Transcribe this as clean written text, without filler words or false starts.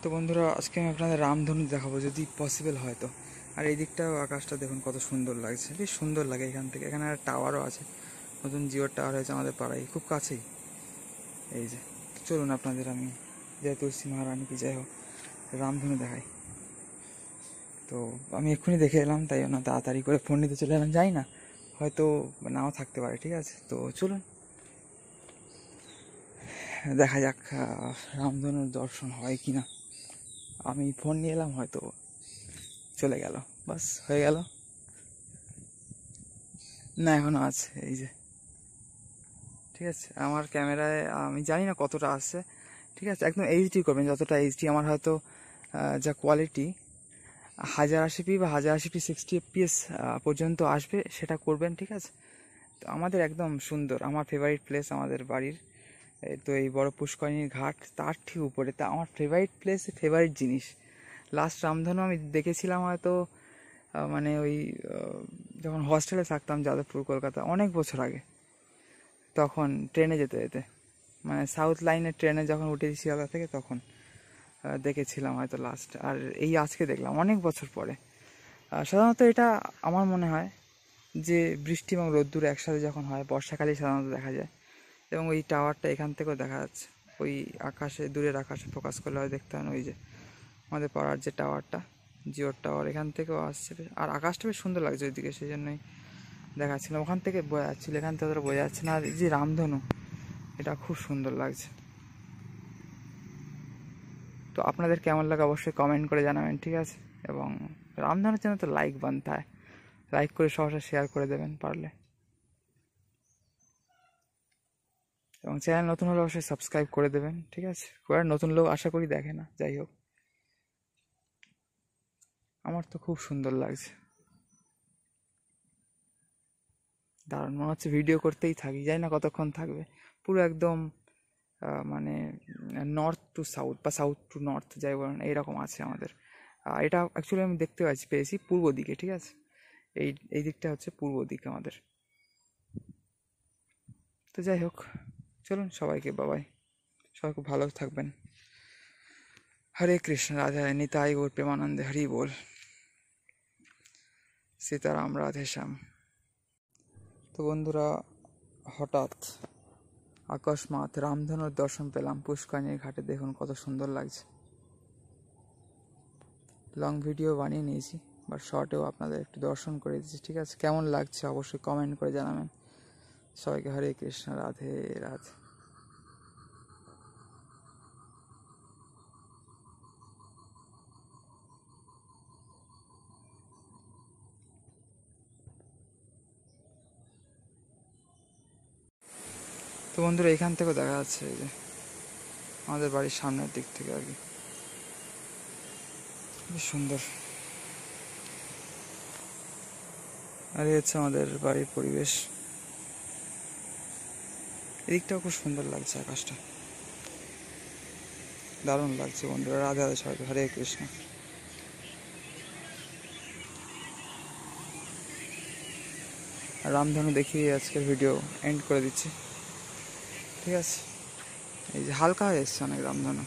তো বন্ধুরা, আজকে আমি আপনাদের রামধনু দেখাবো যদি পসিবল হয় তো। আর এই দিকটাও আকাশটা দেখুন কত সুন্দর লাগছে, বেশ সুন্দর লাগে এখান থেকে। এখানে একটা টাওয়ারও আছে, নতুন জিওর টাওয়ার হয়েছে আমাদের পাড়ায়, খুব কাছেই। এই যে চলুন আপনাদের আমি জয় তুলসী মহারানী কি যাই হোক রামধনু দেখাই। তো আমি এক্ষুনি দেখে এলাম, তাই না তাড়াতাড়ি করে ফোন নিতে চলে এলাম। যাই না, হয়তো নাও থাকতে পারে, ঠিক আছে? তো চলুন দেখা যাক রামধনুর দর্শন হয় কি না। আমি ফোন নিয়ে এলাম, হয়তো চলে গেল, বাস হয়ে গেল। না, এখনো আছে, এই যে। ঠিক আছে, আমার ক্যামেরায় আমি জানি না কতটা আসছে, ঠিক আছে? একদম এইচডি করবেন, যতটা এইচডি। আমার হয়তো যা কোয়ালিটি 1080p বা 1080p 60fps পর্যন্ত আসবে, সেটা করবেন, ঠিক আছে? তো আমাদের একদম সুন্দর, আমার ফেভারিট প্লেস আমাদের বাড়ির। তো এই বড় পুষ্করিণীর ঘাট, তার ঠিক উপরে। তা আমার ফেভারিট প্লেস, ফেভারিট জিনিস। লাস্ট রামধনু আমি দেখেছিলাম হয়তো মানে ওই যখন হস্টেলে থাকতাম যাদবপুর, কলকাতা, অনেক বছর আগে। তখন ট্রেনে যেতে যেতে, মানে সাউথ লাইনের ট্রেনে যখন উঠেছি শিয়ালদা থেকে, তখন দেখেছিলাম হয়তো লাস্ট। আর এই আজকে দেখলাম অনেক বছর পরে। সাধারণত এটা আমার মনে হয় যে বৃষ্টি এবং রোদ্দুর একসাথে যখন হয়, বর্ষাকালেই সাধারণত দেখা যায়। এবং ওই টাওয়ারটা এখান থেকেও দেখা যাচ্ছে, ওই আকাশে, দূরের আকাশে ফোকাস করলে হয় দেখতে হয়। ওই যে আমাদের পাড়ার যে টাওয়ারটা, জিওর টাওয়ার, এখান থেকেও আসছে। আর আকাশটা বেশ সুন্দর লাগছে ওইদিকে, সেই জন্যই দেখাচ্ছিলাম। ওখান থেকে বোঝা যাচ্ছিল, এখান থেকে অতটা বোঝা যাচ্ছে না। আর এই যে রামধনু, এটা খুব সুন্দর লাগছে। তো আপনাদের কেমন লাগে অবশ্যই কমেন্ট করে জানাবেন, ঠিক আছে? এবং রামধনুর জন্য তো লাইক বানতে হয়, লাইক করে সবার শেয়ার করে দেবেন পারলে। এবং চ্যানেল নতুন হলে অবশ্যই সাবস্ক্রাইব করে দেবেন, ঠিক আছে? আর নতুন লোক আশা করি দেখে না, যাই হোক। আমার তো খুব সুন্দর লাগছে, দারুণ মনে হচ্ছে ভিডিও করতেই থাকি, যাই না কতক্ষণ থাকবে। পুরো একদম মানে নর্থ টু সাউথ বা সাউথ টু নর্থ যাই বলেন, এইরকম আছে আমাদের। এটা অ্যাকচুয়ালি আমি দেখতে পেয়েছি পূর্ব দিকে, ঠিক আছে? এই এই দিকটা হচ্ছে পূর্ব দিক আমাদের। তো যাই হোক, চলুন সবাইকে বাবাই, সবাই খুব ভালো থাকবেন। হরে কৃষ্ণ, রাধা নিতাই গৌর প্রেমানন্দে, হরি বল। সীতারাম, রাধে শ্যাম। তো বন্ধুরা, হঠাৎ আকস্মাৎ রামধনুর দর্শন পেলাম পুষ্করিণীর ঘাটে। দেখুন কত সুন্দর লাগছে। লং ভিডিও বানিয়ে নিয়েছি, বা শর্টেও আপনাদের একটু দর্শন করে দিচ্ছি, ঠিক আছে? কেমন লাগছে অবশ্যই কমেন্ট করে জানাবেন। সবাইকে হরে কৃষ্ণ, রাধে রাধে। তো বন্ধুরা, এখান থেকেও দেখা যাচ্ছে, এই যে আমাদের বাড়ির সামনের দিক থেকে আর কি, বেশ সুন্দর। আর এই হচ্ছে আমাদের বাড়ির পরিবেশ। এদিকটাও খুব সুন্দর লাগছে, আকাশটা দারুণ লাগছে। বন্ধুরা, রাধে রাধে, সবাইকে হরে কৃষ্ণ। রামধনু দেখিয়ে আজকের ভিডিও এন্ড করে দিচ্ছি, ঠিক আছে? এই যে হালকা হয়ে এসছে অনেক রামধনু।